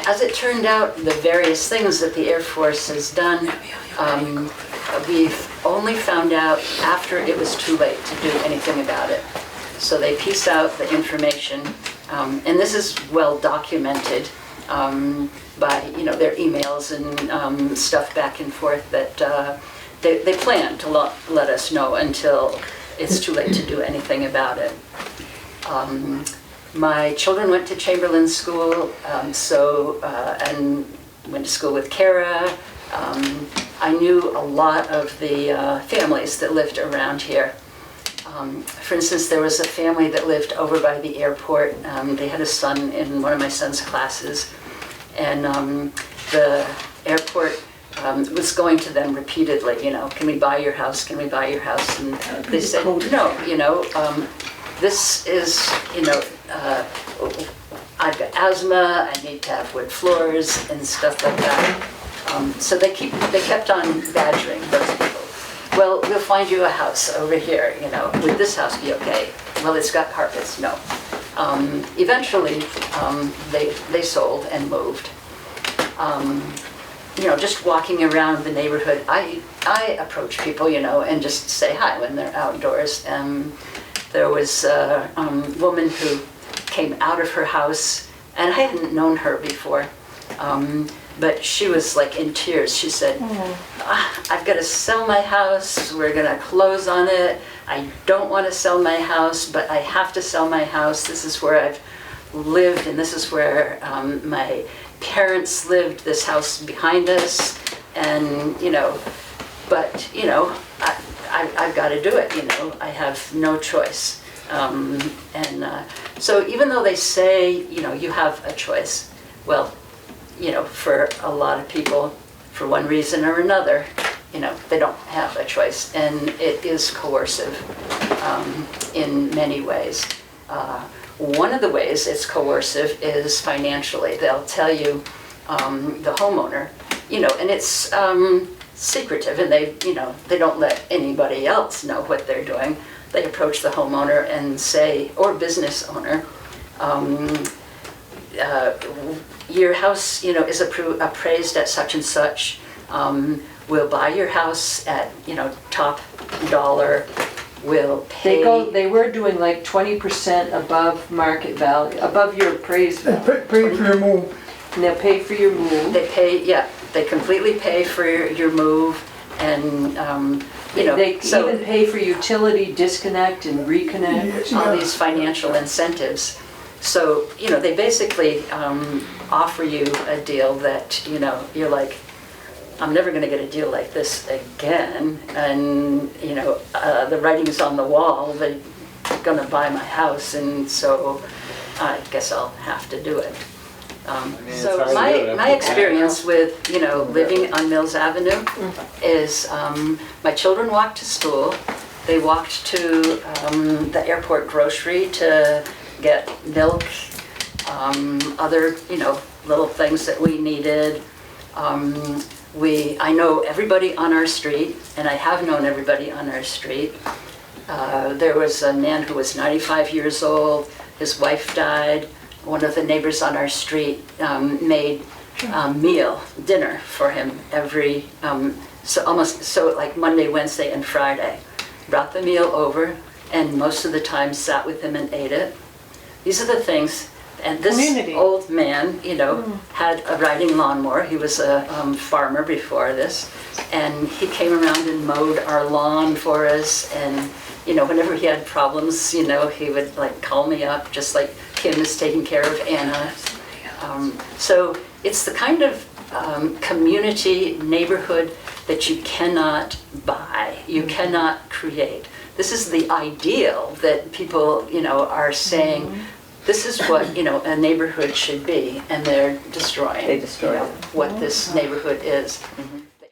As it turned out, the various things that the Air Force has done, we've only found out after it was too late to do anything about it. So they piece out the information, and this is well documented by their emails and stuff back and forth that they plan to let us know until it's too late to do anything about it. My children went to Chamberlain school, and went to school with Kara. I knew a lot of the families that lived around here. For instance, there was a family that lived over by the airport. They had a son in one of my son's classes, and the airport was going to them repeatedly, can we buy your house, can we buy your house? And they said, no, this is, I've got asthma, I need to have wood floors and stuff like that. So they kept on badgering those people. Well, we'll find you a house over here, would this house be okay? Well, it's got carpets, no. Eventually, they sold and moved. Just walking around the neighborhood, I approach people, and just say hi when they're outdoors. There was a woman who came out of her house, and I hadn't known her before, but she was like in tears. She said, I've got to sell my house, we're going to close on it, I don't want to sell my house, but I have to sell my house. This is where I've lived, and this is where my parents lived, this house behind us, and but I've got to do it, I have no choice. So even though they say, you have a choice, well, for a lot of people, for one reason or another, they don't have a choice, and it is coercive in many ways. One of the ways it's coercive is financially. They'll tell you, the homeowner, and it's secretive, and they don't let anybody else know what they're doing. They approach the homeowner and say, or business owner, your house, is appraised at such and such. We'll buy your house at, top dollar. We'll pay. They were doing like 20% above market value, above your appraised value. Pay for your move. And they'll pay for your move. They pay, yeah, they completely pay for your move, and they even pay for utility disconnect and reconnect. All these financial incentives. So, they basically offer you a deal that, you're like, I'm never going to get a deal like this again. And, the writing's on the wall, they're going to buy my house, and so I guess I'll have to do it. So my experience with, living on Mills Avenue is my children walked to school. They walked to the airport grocery to get milk, other, little things that we needed. I know everybody on our street, and I have known everybody on our street. There was a man who was 95 years old. His wife died. One of the neighbors on our street made dinner for him every, like Monday, Wednesday, and Friday. Brought the meal over, and most of the time sat with him and ate it. These are the things, and this old man, had a riding lawnmower. He was a farmer before this, and he came around and mowed our lawn for us, and whenever he had problems, he would like call me up, just like Kim is taking care of Anna. So it's the kind of community, neighborhood that you cannot buy, you cannot create. This is the ideal that people, are saying, this is what, a neighborhood should be, and they're destroying, They destroy what this neighborhood is.